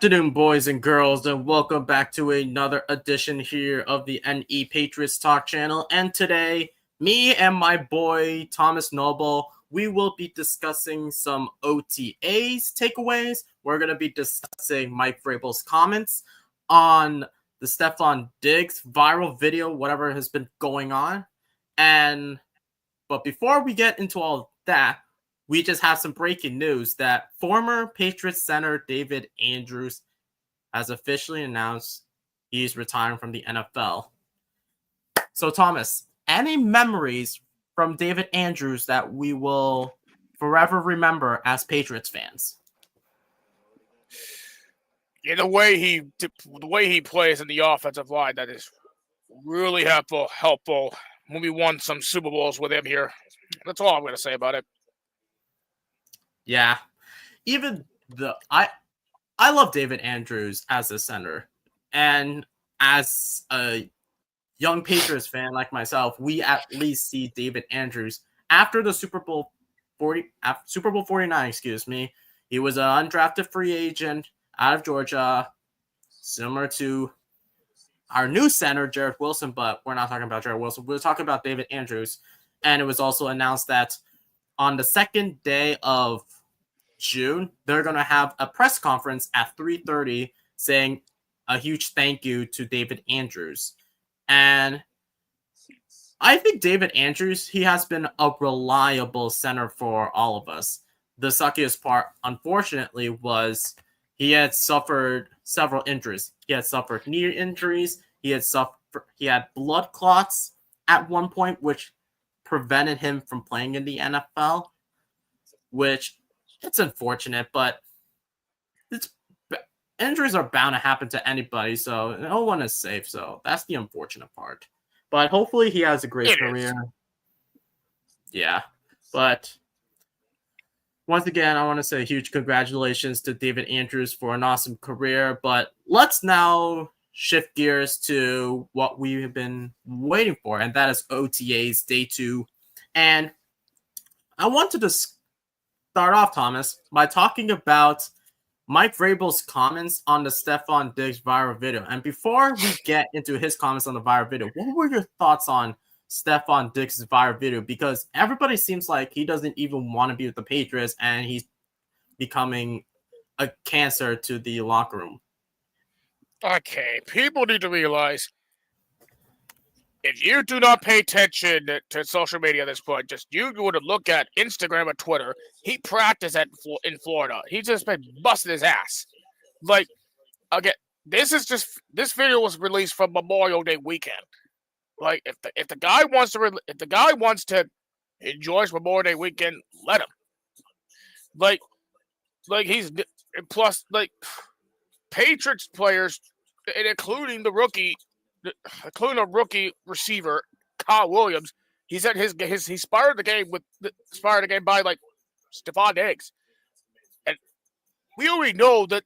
afternoon, boys and girls, and welcome back to another edition here of the NE Patriots Talk channel. And today, me and my boy Thomas Noble, we will be discussing some OTAs takeaways. We're going to be discussing Mike Vrabel's comments on the Stephon Diggs viral video, whatever has been going on. But before we get into all that, we just have some breaking news that former Patriots center David Andrews has officially announced he's retiring from the NFL. So, Thomas, any memories from David Andrews that we will forever remember as Patriots fans? Yeah, the way he plays in the offensive line, that is really helpful when we won some Super Bowls with him here. That's all I'm going to say about it. Yeah, even I love David Andrews as a center, and as a young Patriots fan like myself, we at least see David Andrews after the Super Bowl 49. He was an undrafted free agent out of Georgia, similar to our new center Jared Wilson, but we're not talking about Jared Wilson. We're talking about David Andrews, and it was also announced that on the second day of June, they're going to have a press conference at 3:30 saying a huge thank you to David Andrews. And I think David Andrews, he has been a reliable center for all of us. The suckiest part, unfortunately, was he had suffered several injuries. He had suffered knee injuries. He had blood clots at one point, which prevented him from playing in the NFL, which it's unfortunate, but injuries are bound to happen to anybody, so no one is safe, so that's the unfortunate part. But hopefully he has a great career. Yeah, but once again, I want to say huge congratulations to David Andrews for an awesome career, but let's now shift gears to what we have been waiting for, and that is OTAs Day 2. And I wanted to start off, Thomas, by talking about Mike Vrabel's comments on the Stephon Diggs viral video. And before we get into his comments on the viral video, what were your thoughts on Stephon Diggs' viral video? Because everybody seems like he doesn't even want to be with the Patriots, and he's becoming a cancer to the locker room. Okay, people need to realize, if you do not pay attention to social media at this point, just you go to look at Instagram or Twitter, he practiced in Florida. He's just been busting his ass. Like, again, this video was released from Memorial Day weekend. Like, if the guy wants to enjoy his Memorial Day weekend, let him. Like he's plus like Patriots players, including a rookie receiver, Kyle Williams. He said he started the game by like Stephon Diggs, and we already know that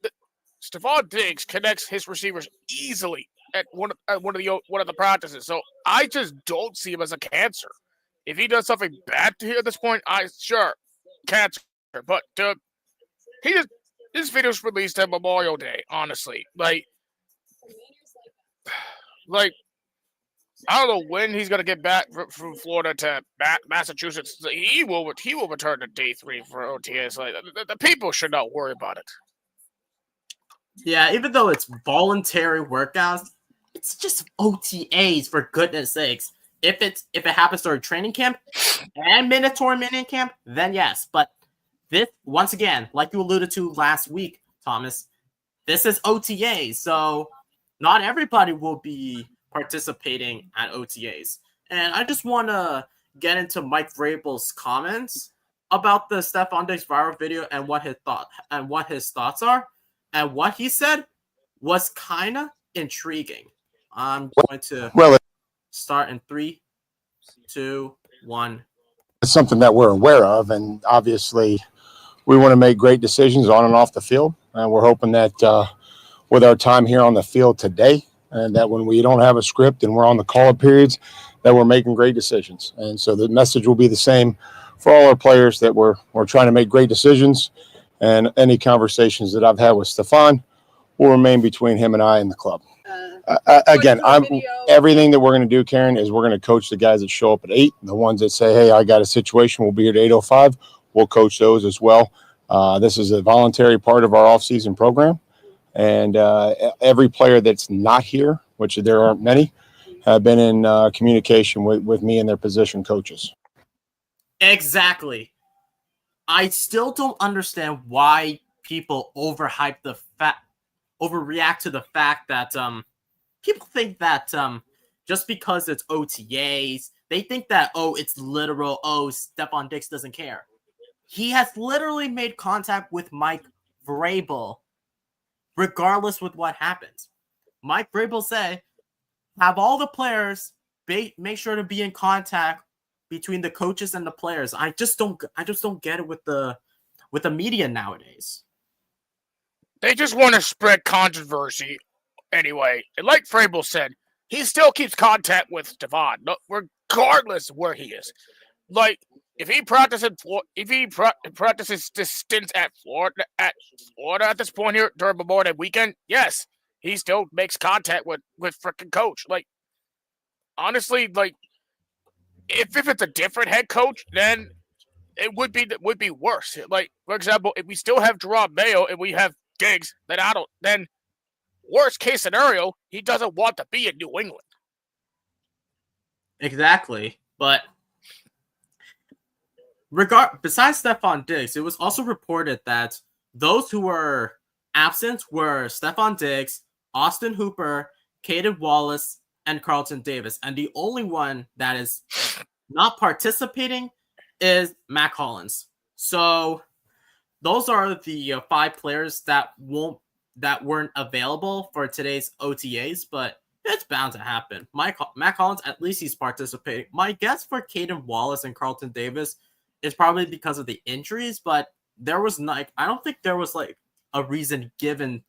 Stephon Diggs connects his receivers easily at one of the practices. So I just don't see him as a cancer. If he does something bad to here at this point, cancer. But this video's released at Memorial Day. Honestly, like I don't know when he's gonna get back from Florida to Massachusetts. He will return to Day 3 for OTAs. Like the people should not worry about it. Yeah, even though it's voluntary workouts, it's just OTAs, for goodness sakes. If it happens during training camp and mandatory mini camp, then yes. But this, once again, like you alluded to last week, Thomas, this is OTAs, so not everybody will be participating at OTAs. And I just want to get into Mike Vrabel's comments about the Stephon Diggs viral video and what his thoughts are. And what he said was kind of intriguing. I'm going to start in 3, 2, 1. It's something that we're aware of, and obviously we want to make great decisions on and off the field. And we're hoping that with our time here on the field today, and that when we don't have a script and we're on the call-up periods, that we're making great decisions. And so the message will be the same for all our players, that we're trying to make great decisions. And any conversations that I've had with Stephon will remain between him and I and the club. Again, everything that we're going to do, Karen, is we're going to coach the guys that show up at 8. The ones that say, hey, I got a situation, we'll be here at 8:05. We'll coach those as well. This is a voluntary part of our off-season program. And every player that's not here, which there aren't many, have been in communication with me and their position coaches. Exactly. I still don't understand why people overreact to the fact that people think that just because it's OTAs, they think that it's literal. Stephon Diggs doesn't care. He has literally made contact with Mike Vrabel, regardless with what happens. Mike Vrabel said, "Have all the players make sure to be in contact between the coaches and the players." I just don't get it with the media nowadays. They just want to spread controversy anyway. And like Vrabel said, he still keeps contact with Stephon, regardless of where he is. Like if he practices this stint at Florida at this point here during Memorial Day weekend, yes, he still makes contact with freaking coach. Like honestly, like if it's a different head coach, then it would be worse. Like for example, if we still have Jerome Mayo and we have Diggs, then worst case scenario, he doesn't want to be in New England. Exactly, but besides Stephon Diggs, it was also reported that those who were absent were Stephon Diggs, Austin Hooper, Caden Wallace, and Carlton Davis, and the only one that is not participating is Mac Hollins. So those are the 5 players that weren't available for today's OTAs, but it's bound to happen. Mac Hollins, at least he's participating. My guess for Caden Wallace and Carlton Davis is probably because of the injuries, but I don't think there was like a reason given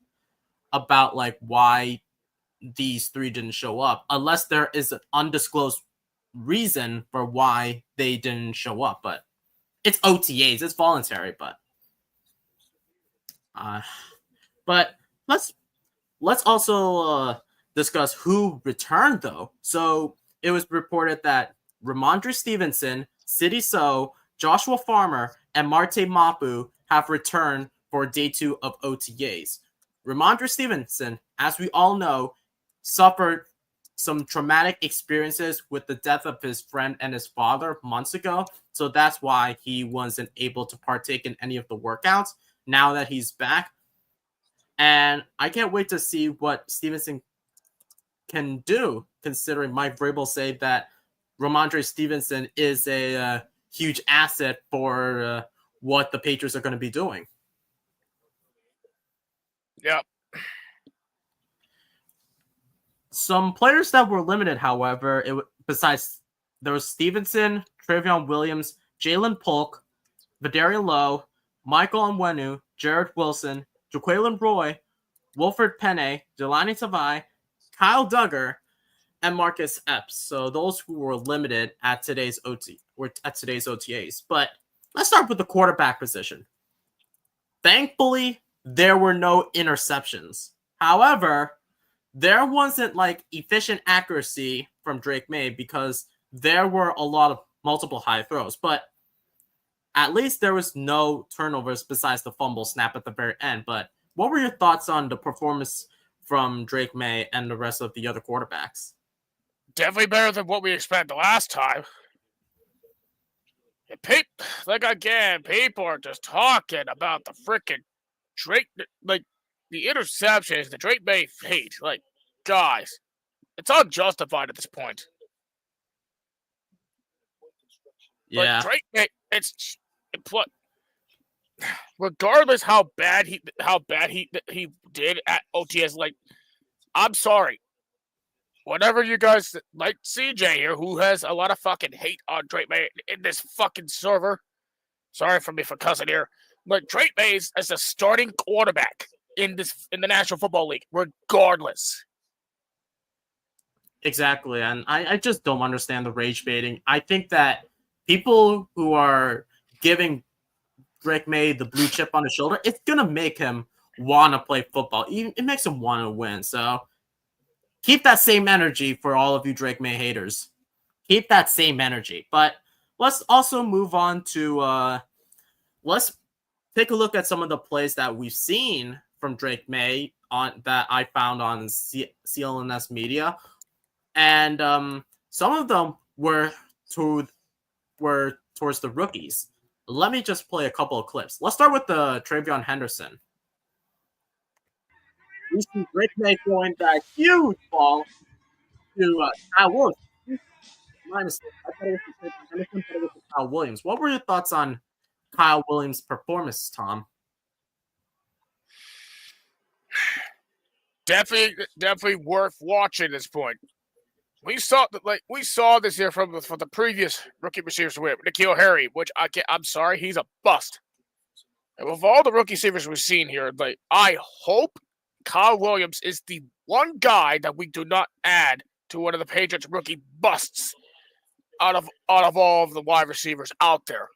about like why these 3 didn't show up, unless there is an undisclosed reason for why they didn't show up. But it's OTAs, it's voluntary, but let's also discuss who returned though. So it was reported that Ramondre Stevenson, Sidy Sow, Joshua Farmer, and Marte Mapu have returned for day 2 of OTAs. Ramondre Stevenson, as we all know, suffered some traumatic experiences with the death of his friend and his father months ago. So that's why he wasn't able to partake in any of the workouts. Now that he's back, and I can't wait to see what Stevenson can do, considering Mike Vrabel said that Ramondre Stevenson is a huge asset for what the Patriots are going to be doing. Yeah. Some players that were limited, however, besides there was Stevenson, Trevion Williams, Jalen Polk, Vidarian Lowe, Michael Onwenu, Jared Wilson, Jaquelin Roy, Wilfred Penne, Jelani Tavai, Kyle Duggar, and Marcus Epps. So those who were limited at today's OTAs. But let's start with the quarterback position. Thankfully, there were no interceptions. However, there wasn't like efficient accuracy from Drake May because there were a lot of multiple high throws. But at least there was no turnovers besides the fumble snap at the very end. But what were your thoughts on the performance from Drake May and the rest of the other quarterbacks? Definitely better than what we expected the last time. People are just talking about the freaking Drake, like the interceptions, the Drake May hate. Like, guys, it's unjustified at this point. Yeah, like, Drake May, regardless how bad he did at OTS. Like, I'm sorry. Whatever you guys like, CJ here, who has a lot of fucking hate on Drake May in this fucking server. Sorry for me for cussing here. But Drake May is a starting quarterback in the National Football League, regardless. Exactly. And I just don't understand the rage baiting. I think that people who are giving Drake May the blue chip on his shoulder, it's going to make him want to play football. It makes them want to win. So keep that same energy for all of you Drake May haters. Keep that same energy. But let's also move on to let's take a look at some of the plays that we've seen from Drake May on that I found on CLNS Media, and some of them were towards the rookies. Let me just play a couple of clips. Let's start with the Travion Henderson. We see Drake May throwing that huge ball to Kyle Williams. My mistake. I thought it was the Travion Henderson, but it was Kyle Williams. What were your thoughts on Kyle Williams' performance, Tom? Definitely worth watching at this point. We saw this here from the previous rookie receivers with N'Keal Harry, which I'm sorry, he's a bust. And with all the rookie receivers we've seen here, I hope Kyle Williams is the one guy that we do not add to one of the Patriots rookie busts out of all of the wide receivers out there.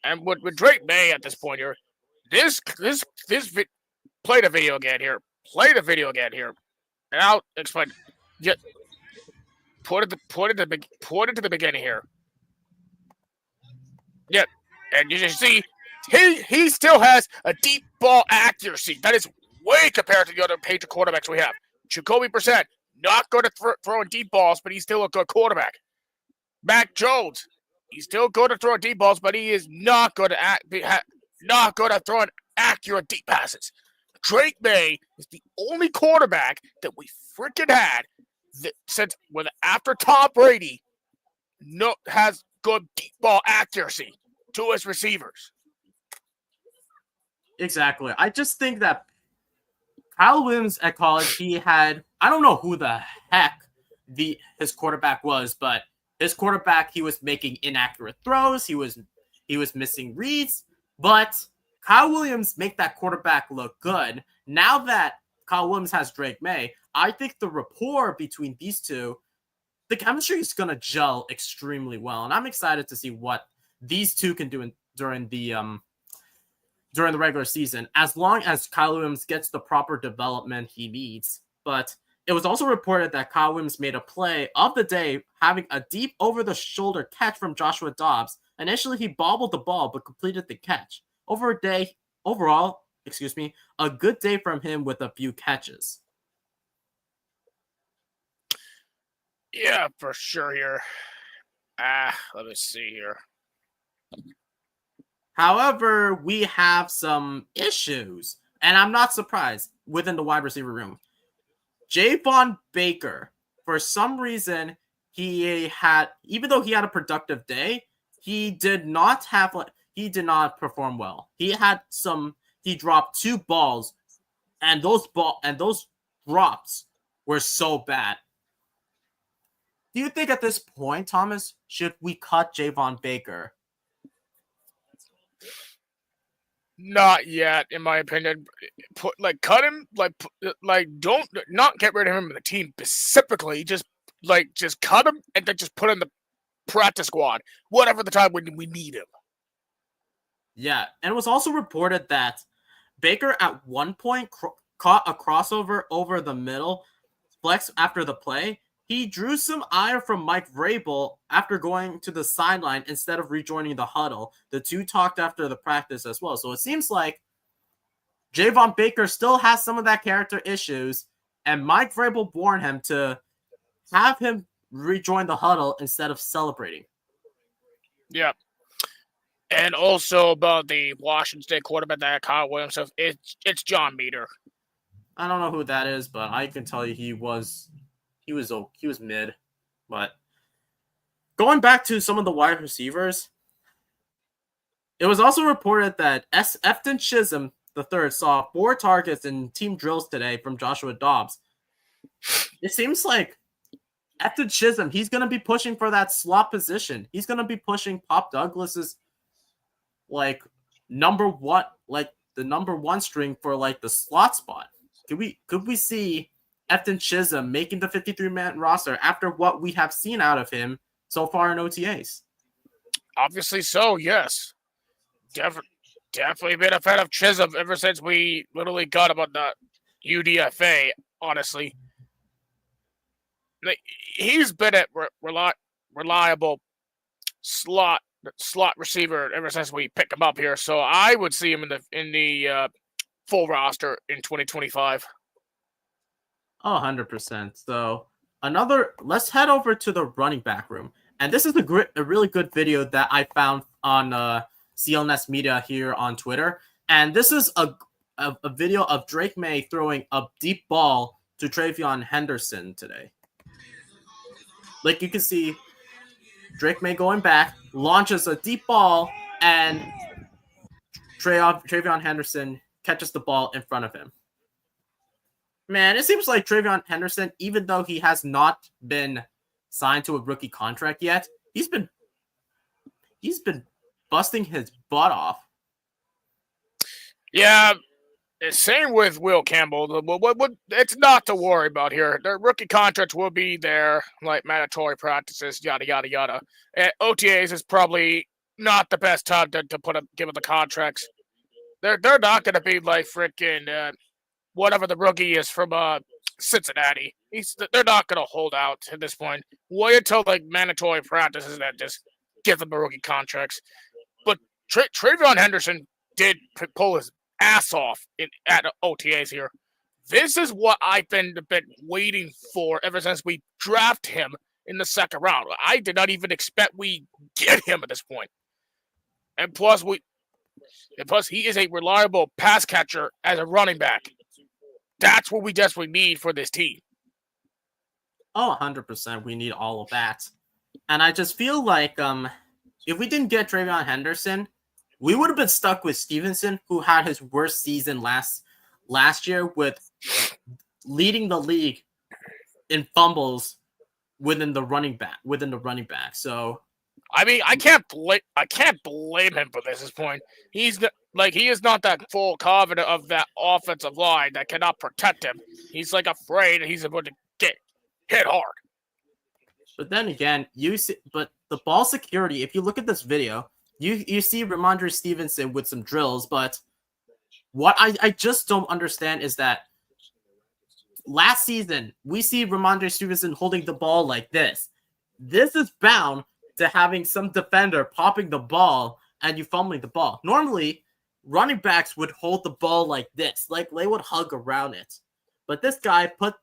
And with Drake May at this point here, play the video again here. And I'll explain. Yeah, put it to the beginning here. Yep, and you can see he still has a deep ball accuracy that is way compared to the other Patriot quarterbacks we have. Jacoby Brissett, not good at throwing deep balls, but he's still a good quarterback. Mac Jones, he's still good at throwing deep balls, but he is not good at throwing accurate deep passes. Drake May is the only quarterback that we freaking had since after Tom Brady has good deep ball accuracy to his receivers. Exactly. I just think that Kyle Williams at college, he had, I don't know who the heck his quarterback was, but his quarterback, he was making inaccurate throws. He was missing reads, but Kyle Williams make that quarterback look good. Now that Kyle Williams has Drake May, I think the rapport between these two, the chemistry is going to gel extremely well. And I'm excited to see what these two can do during the regular season, as long as Kyle Williams gets the proper development he needs. But it was also reported that Kyle Williams made a play of the day, having a deep over-the-shoulder catch from Joshua Dobbs. Initially, he bobbled the ball, but completed the catch. Overall, a good day from him with a few catches. Yeah, for sure here. Let me see here. However, we have some issues, and I'm not surprised, within the wide receiver room. Javon Baker, for some reason, even though he had a productive day, he did not perform well. He dropped 2 balls, and those drops were so bad. Do you think at this point, Thomas, should we cut Javon Baker? Not yet, in my opinion. Cut him. Don't not get rid of him in the team specifically. Just cut him and then just put him in the practice squad, whatever the time when we need him. Yeah, and it was also reported that Baker at one point caught a crossover over the middle, flex after the play. He drew some ire from Mike Vrabel after going to the sideline instead of rejoining the huddle. The two talked after the practice as well. So it seems like Javon Baker still has some of that character issues, and Mike Vrabel warned him to have him rejoin the huddle instead of celebrating. Yeah. And also about the Washington State quarterback that Kyle Williams, it's John Meter. I don't know who that is, but I can tell you he was mid. But going back to some of the wide receivers, it was also reported that Efton Chisholm III saw 4 targets in team drills today from Joshua Dobbs. It seems like Efton Chisholm, he's going to be pushing for that slot position. He's going to be pushing Pop Douglas's the number 1 string for the slot spot. Could we see Efton Chisholm making the 53-man roster after what we have seen out of him so far in OTAs? Obviously so, yes. definitely been a fan of Chisholm ever since we literally got him on the UDFA, honestly. Like, he's been a reliable slot receiver ever since we picked him up here, so I would see him in the full roster in 2025. Oh, 100%. So let's head over to the running back room. And this is a really good video that I found on CLNS Media here on Twitter. And this is a video of Drake May throwing a deep ball to Travion Henderson today. Like you can see, Drake May going back, launches a deep ball, and Travion Henderson catches the ball in front of him. Man, it seems like Travion Henderson, even though he has not been signed to a rookie contract yet, he's been busting his butt off. Yeah, same with Will Campbell. It's not to worry about here. Their rookie contracts will be there, like mandatory practices, yada yada yada. And OTAs is probably not the best time to give them the contracts. They're not going to be like freaking whatever the rookie is from Cincinnati. They're not going to hold out at this point. Wait until like mandatory practices and just give them the rookie contracts. But Travion Henderson did pull his ass off at OTAs here. This is what I've been waiting for ever since we draft him in the second round. I did not even expect we get him at this point. And plus he is a reliable pass catcher as a running back. That's what we desperately need for this team. Oh, 100%. We need all of that. And I just feel like if we didn't get Travion Henderson, we would have been stuck with Stevenson, who had his worst season last year with leading the league in fumbles within the running back. So I mean, I can't blame him for this point. He is not that full confident of that offensive line that cannot protect him. He's like afraid that he's about to get hit hard. But then again, but the ball security, if you look at this video, you see Ramondre Stevenson with some drills, but what I just don't understand is that last season, we see Ramondre Stevenson holding the ball like this. This is bound to having some defender popping the ball and you fumbling the ball. Normally, running backs would hold the ball like this, like they would hug around it. But this guy put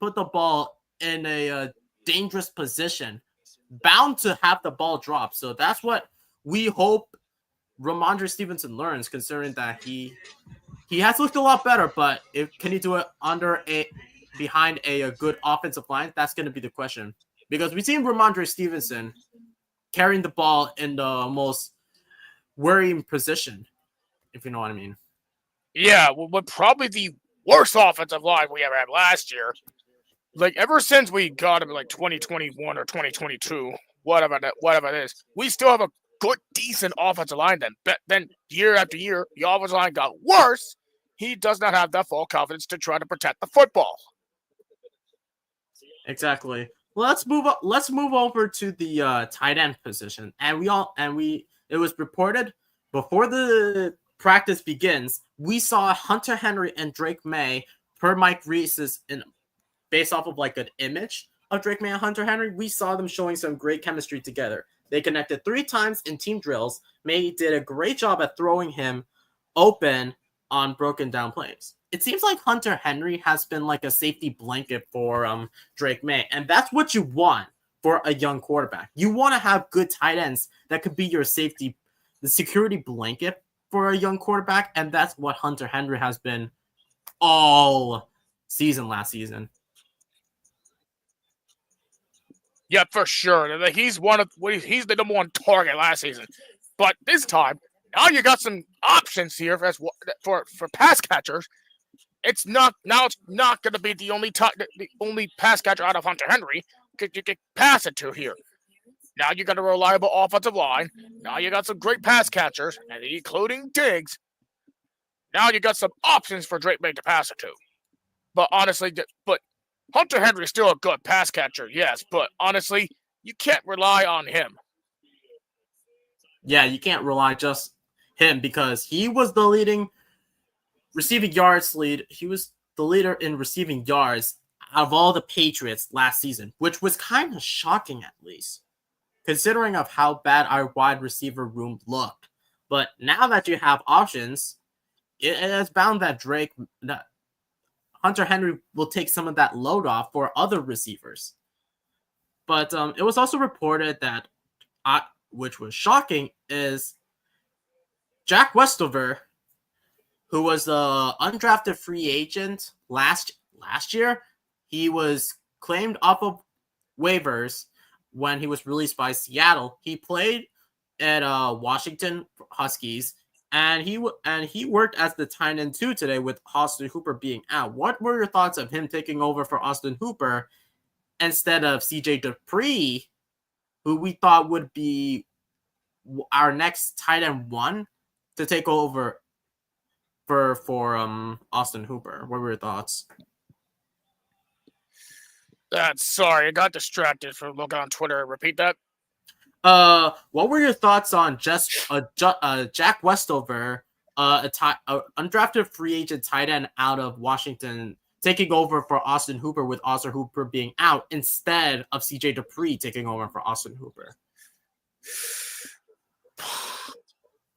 the ball in a dangerous position, bound to have the ball drop. So that's what we hope Ramondre Stevenson learns, considering that he has looked a lot better, but can he do it behind a good offensive line? That's going to be the question. Because we've seen Ramondre Stevenson carrying the ball in the most worrying position, if you know what I mean. Yeah, well, probably the worst offensive line we ever had last year. Like, ever since we got him in like 2021 or 2022, whatever it is, we still have a good, decent offensive line then. But then year after year, the offensive line got worse. He does not have that full confidence to try to protect the football. Exactly. Well, let's move over to the tight end position. And it was reported before the practice begins, we saw Hunter Henry and Drake May, per Mike Reese's, based off of like an image of Drake May and Hunter Henry, we saw them showing some great chemistry together. They connected 3 times in team drills. May did a great job at throwing him open on broken down plays. It seems like Hunter Henry has been like a safety blanket for Drake May, and that's what you want for a young quarterback. You want to have good tight ends that could be your safety, the security blanket for a young quarterback, and that's what Hunter Henry has been all season last season. Yeah, for sure. He's the number one target last season, but this time now you got some options here for pass catchers. It's not going to be the only pass catcher out of Hunter Henry you can pass it to here. Now you got a reliable offensive line. Now you got some great pass catchers, and including Diggs. Now you got some options for Drake May to pass it to. But honestly, Hunter Henry is still a good pass catcher, yes. But honestly, you can't rely on him. Yeah, you can't rely just him because he was the leading receiving yards lead. He was the leader in receiving yards out of all the Patriots last season, which was kind of shocking at least, considering of how bad our wide receiver room looked. But now that you have options, it is bound that Hunter Henry will take some of that load off for other receivers. But it was also reported that, which was shocking, is Jack Westover, who was the undrafted free agent last year. He was claimed off of waivers when he was released by Seattle. He played at Washington Huskies, and he worked as the tight end 2 today with Austin Hooper being out. What were your thoughts of him taking over for Austin Hooper instead of CJ Dupree, who we thought would be our next tight end 1 to take over for Austin Hooper? What were your thoughts? Sorry, I got distracted from looking on Twitter. Repeat that. What were your thoughts on just Jack Westover, undrafted free agent tight end out of Washington, taking over for Austin Hooper with Austin Hooper being out instead of CJ Dupree taking over for Austin Hooper?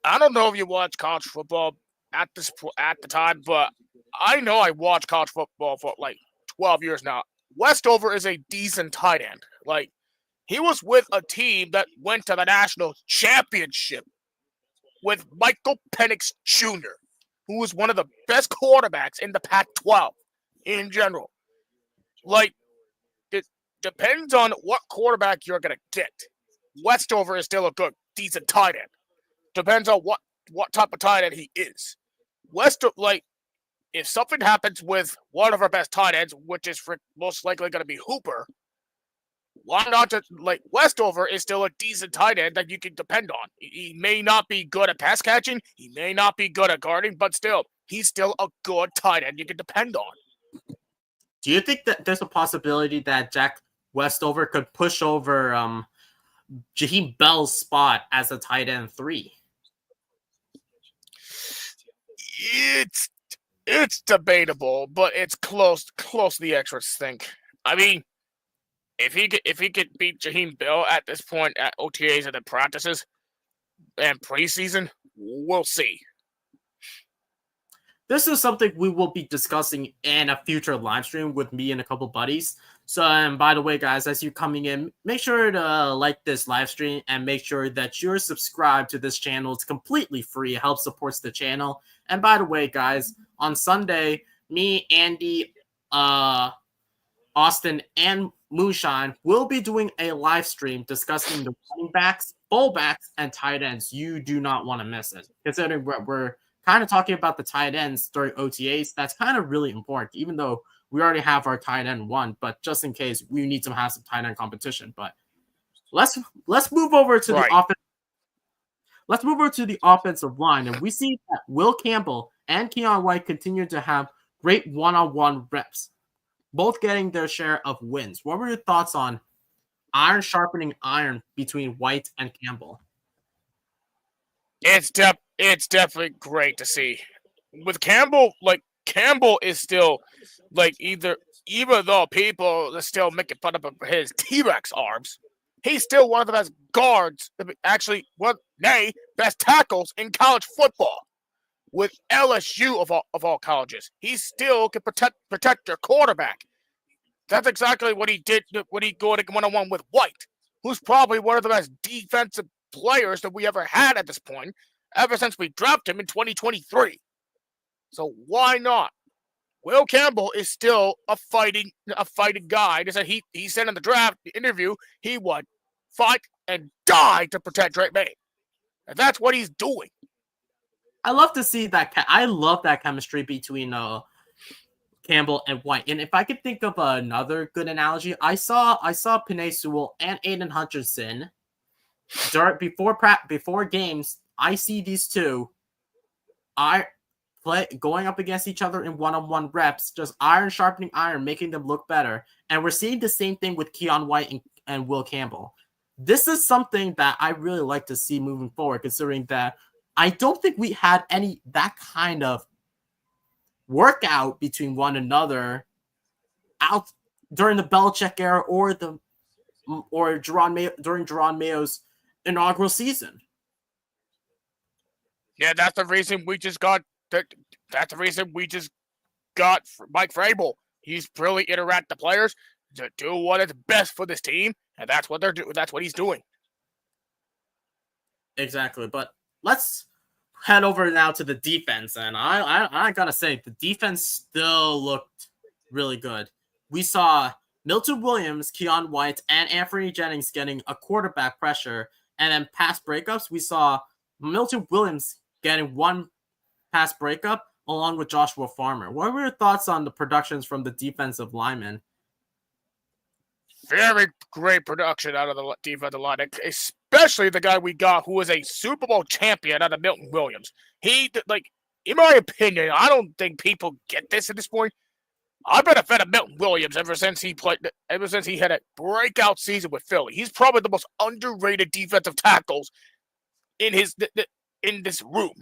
I don't know if you watch college football at the time, but I know I watched college football for like 12 years now. Westover is a decent tight end. Like, he was with a team that went to the national championship with Michael Penix Jr., who was one of the best quarterbacks in the Pac-12 in general. Like, it depends on what quarterback you're going to get. Westover is still a good, decent tight end. Depends on what type of tight end he is. If something happens with one of our best tight ends, which is most likely going to be Hooper, why not Westover is still a decent tight end that you can depend on. He may not be good at pass catching, he may not be good at guarding, but still, he's still a good tight end you can depend on. Do you think that there's a possibility that Jack Westover could push over Jaheim Bell's spot as a tight end 3? It's debatable, but it's close the experts think. I mean, if he could beat Jaheim Bell at this point at OTAs and the practices and preseason, we'll see. This is something we will be discussing in a future live stream with me and a couple buddies. So, and by the way, guys, as you're coming in, make sure to like this live stream and make sure that you're subscribed to this channel. It's completely free. It helps supports the channel. And by the way, guys, on Sunday, me, Andy, Austin, and Moonshine will be doing a live stream discussing the running backs, fullbacks, and tight ends. You do not want to miss it. Considering we're kind of talking about the tight ends during OTAs, that's kind of really important, even though we already have our tight end 1, but just in case, we need to have some tight end competition. But let's move over to the offense. Let's move over to the offensive line, and we see that Will Campbell and Keion White continue to have great one-on-one reps, both getting their share of wins. What were your thoughts on iron sharpening iron between White and Campbell? It's definitely great to see. With Campbell, Campbell is still even though people are still making fun of his T-Rex arms, he's still one of the best guards, actually best tackles in college football. With LSU of all colleges, he still can protect their quarterback. That's exactly what he did when he go one-on-one with White, who's probably one of the best defensive players that we ever had at this point, ever since we drafted him in 2023. So why not? Will Campbell is still a fighting guy. He said in the interview he would fight and die to protect Drake May, and that's what he's doing. I love to see that. I love that chemistry between Campbell and White. And if I could think of another good analogy, I saw Penei Sewell and Aiden Hutchinson before games. I see these two going up against each other in one-on-one reps, just iron sharpening iron, making them look better. And we're seeing the same thing with Keion White and Will Campbell. This is something that I really like to see moving forward, considering that I don't think we had that kind of workout between one another out during the Belichick era or during Jerron Mayo's inaugural season. Yeah, that's the reason we just got that's the reason we just got Mike Vrabel. He's really interact the players to do what is best for this team, and that's what they're doing. That's what he's doing. Exactly, but let's head over now to the defense, and I gotta say the defense still looked really good. We saw Milton Williams, Keon White, and Anthony Jennings getting a quarterback pressure, and then pass breakups. We saw Milton Williams getting one pass breakup along with Joshua Farmer. What were your thoughts on the productions from the defensive linemen? Very great production out of the defensive line, especially the guy we got who was a Super Bowl champion out of Milton Williams. He, like, in my opinion, I don't think people get this at this point. I've been a fan of Milton Williams ever since he had a breakout season with Philly. He's probably the most underrated defensive tackles in this room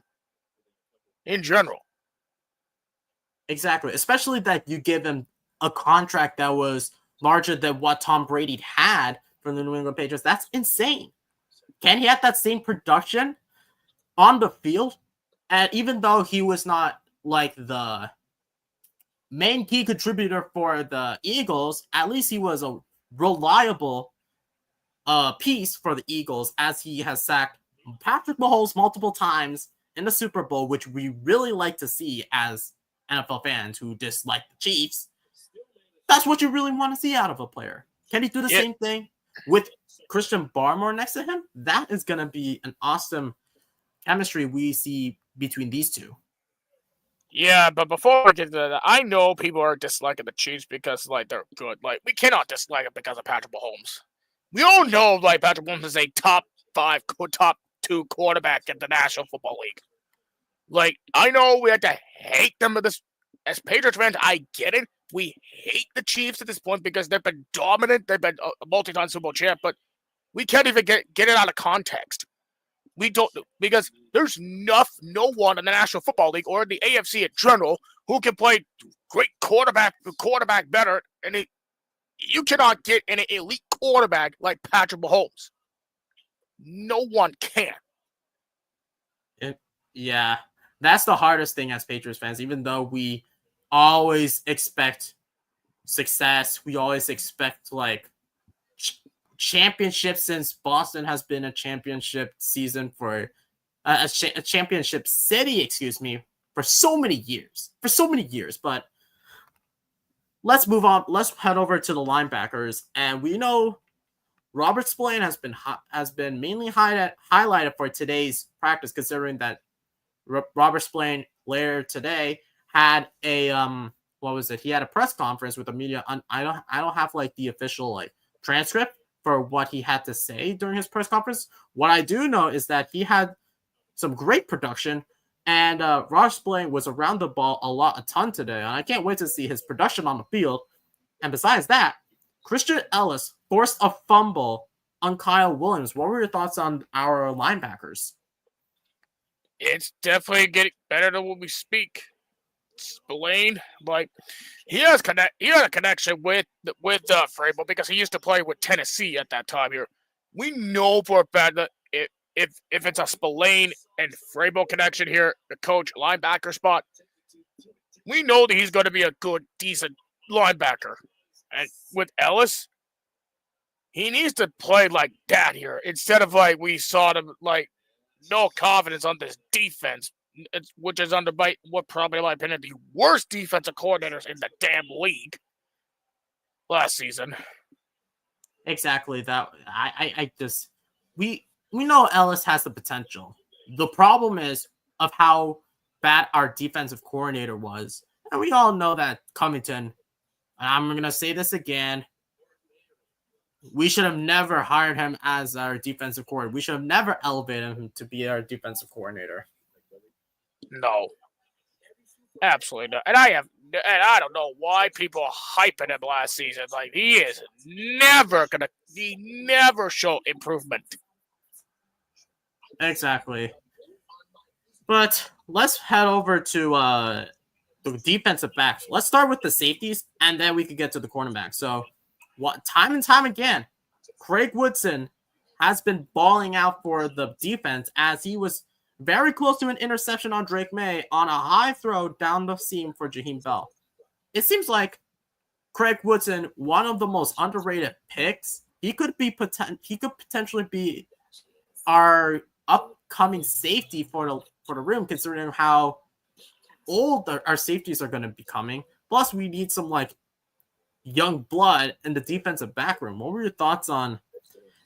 in general. Exactly, especially that you give him a contract that was larger than what Tom Brady had from the New England Patriots. That's insane. Can he have that same production on the field? And even though he was not like the main key contributor for the Eagles, at least he was a reliable piece for the Eagles, as he has sacked Patrick Mahomes multiple times in the Super Bowl, which we really like to see as NFL fans who dislike the Chiefs. That's what you really want to see out of a player. Can he do the same thing with Christian Barmore next to him? That is going to be an awesome chemistry we see between these two. Yeah, but before we get to that, I know people are disliking the Chiefs because, like, they're good. Like, we cannot dislike it because of Patrick Mahomes. We all know, like, Patrick Mahomes is a top 2 quarterback in the National Football League. Like, I know we have to hate them as Patriots fans. I get it. We hate the Chiefs at this point because they've been dominant. They've been a multi-time Super Bowl champ, but we can't even get it out of context. We don't, because there's no one in the National Football League or the AFC in general who can play great quarterback better, and you cannot get an elite quarterback like Patrick Mahomes. No one can. Yeah, that's the hardest thing as Patriots fans. Even though we always expect success, we always expect like championship, since Boston has been a championship season for a championship city, for so many years. But let's move on. Let's head over to the linebackers, and we know Robert Spillane has been mainly highlighted for today's practice, considering that Robert Spillane later today had a what was it? He had a press conference with the media. I don't have like the official like transcript for what he had to say during his press conference. What I do know is that he had some great production, and Robert Spillane was around the ball a ton today, and I can't wait to see his production on the field. And besides that, Christian Ellis forced a fumble on Kyle Williams. What were your thoughts on our linebackers? It's definitely getting better than when we speak. Spillane, like, he had a connection with Vrabel because he used to play with Tennessee at that time here. We know for a fact that if it's a Spillane and Vrabel connection here, the coach linebacker spot, we know that he's going to be a good, decent linebacker. And with Ellis, he needs to play like that here instead of like we saw him like no confidence on this defense, which is under what probably, in my opinion, the worst defensive coordinators in the damn league last season. Exactly that. We know Ellis has the potential. The problem is of how bad our defensive coordinator was, and we all know that Covington. I'm gonna say this again. We should have never hired him as our defensive coordinator. We should have never elevated him to be our defensive coordinator. No, absolutely not. And I don't know why people are hyping him last season. Like, he never show improvement. Exactly. But let's head over to the defensive backs. Let's start with the safeties, and then we can get to the cornerbacks. So, time and time again, Craig Woodson has been balling out for the defense as he was very close to an interception on Drake May on a high throw down the seam for Jaheim Bell. It seems like Craig Woodson, one of the most underrated picks. He could potentially be our upcoming safety for the room, considering how old our safeties are going to be coming. Plus, we need some like young blood in the defensive back room. What were your thoughts on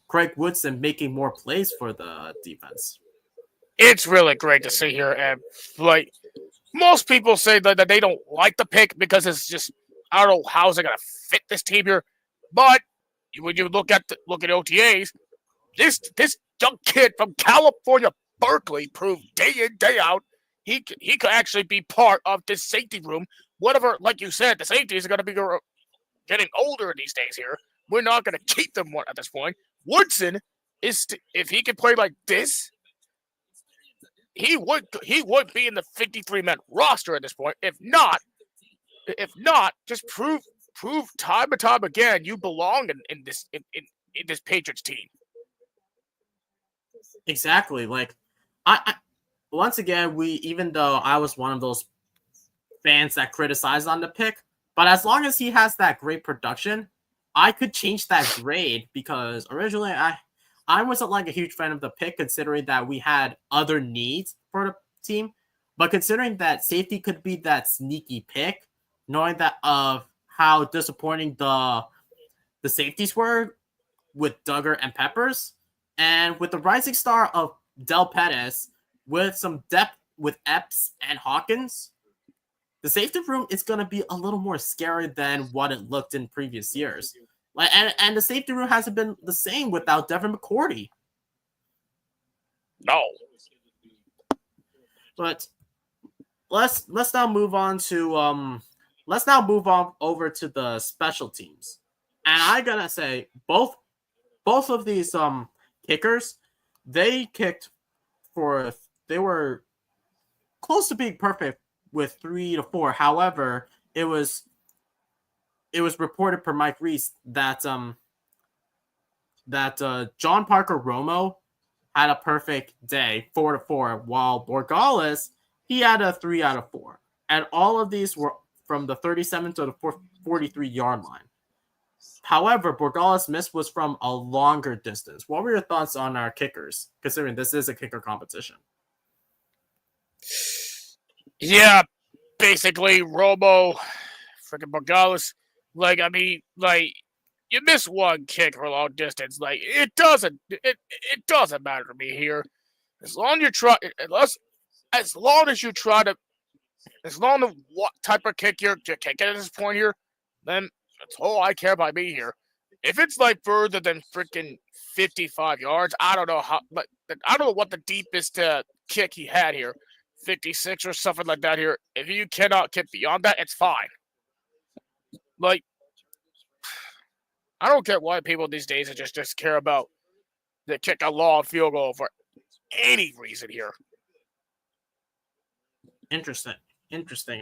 Craig Woodson making more plays for the defense? It's really great to see here, and like most people say that they don't like the pick because it's just I don't know how's it gonna fit this team here. But when you look at OTAs, this young kid from California, Berkeley, proved day in day out he could actually be part of this safety room. Whatever, like you said, the safeties are gonna be getting older these days. Here, we're not gonna keep them at this point. Woodson is if he can play like this. He would be in the 53-man roster at this point. If not, just prove time and time again you belong in this Patriots team. Exactly. Like I once again, even though I was one of those fans that criticized on the pick, but as long as he has that great production, I could change that grade because originally I wasn't like a huge fan of the pick, considering that we had other needs for the team. But considering that safety could be that sneaky pick, knowing that of how disappointing the safeties were with Duggar and Peppers, and with the rising star of Del Pettis, with some depth with Epps and Hawkins, the safety room is going to be a little more scary than what it looked in previous years. Like, and the safety room hasn't been the same without Devin McCourty. No. But let's now move on to over to the special teams. And I gotta say, both of these kickers, they were close to being perfect with 3 to 4. However, it was reported per Mike Reese that John Parker Romo had a perfect day, 4 to 4, while Borgalis, he had a 3 out of 4. And all of these were from the 37 to the 43-yard line. However, Borgalis' miss was from a longer distance. What were your thoughts on our kickers, considering this is a kicker competition? Yeah, basically, Romo, freaking Borgalis. Like, I mean, like, you miss one kick for a long distance. Like, it doesn't matter to me here. As long as what type of kick you're kicking at this point here, then that's all I care about me here. If it's like further than freaking 55 yards, I don't know what the deepest kick he had here, 56 or something like that here. If you cannot kick beyond that, it's fine. Like, I don't get why people these days just care about the kick a long field goal for any reason here. Interesting.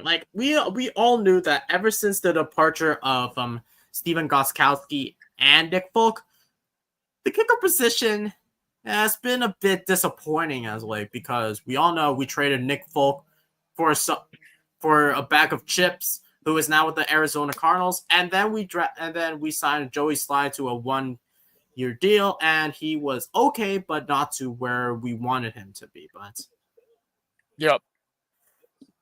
Like we all knew that ever since the departure of Steven Gostkowski and Nick Folk, the kicker position has been a bit disappointing as late, because we all know we traded Nick Folk for a bag of chips, who is now with the Arizona Cardinals, and then we signed Joey Slye to a 1-year deal, and he was okay, but not to where we wanted him to be. Yep.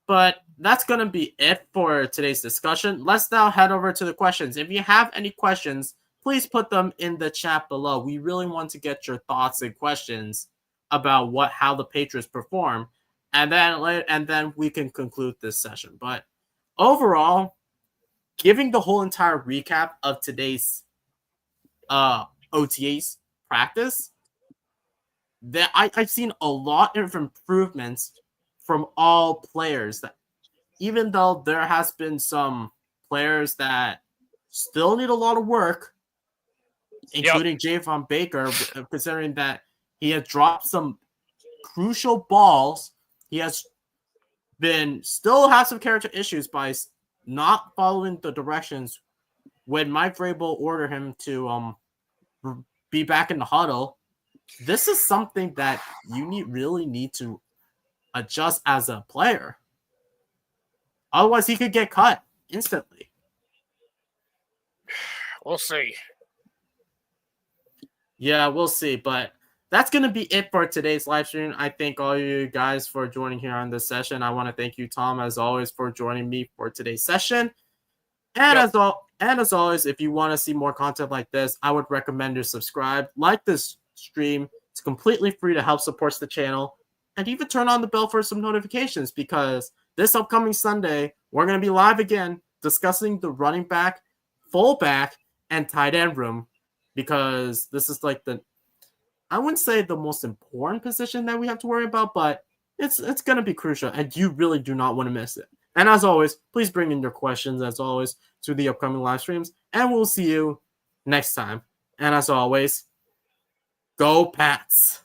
But that's going to be it for today's discussion. Let's now head over to the questions. If you have any questions, please put them in the chat below. We really want to get your thoughts and questions about how the Patriots perform, and then we can conclude this session. But overall, giving the whole entire recap of today's OTAs practice, that I've seen a lot of improvements from all players. That even though there has been some players that still need a lot of work, including Javon Baker, considering that he had dropped some crucial balls he has still has some character issues by not following the directions when Mike Vrabel ordered him to be back in the huddle. This is something that you really need to adjust as a player. Otherwise, he could get cut instantly. We'll see. Yeah, we'll see. But that's going to be it for today's live stream. I thank all you guys for joining here on this session. I want to thank you, Tom, as always, for joining me for today's session. And as always, if you want to see more content like this, I would recommend you subscribe, like this stream. It's completely free to help support the channel, and even turn on the bell for some notifications, because this upcoming Sunday, we're going to be live again discussing the running back, fullback, and tight end room, because this is like I wouldn't say the most important position that we have to worry about, but it's going to be crucial, and you really do not want to miss it. And as always, please bring in your questions, as always, to the upcoming live streams, and we'll see you next time. And as always, go Pats!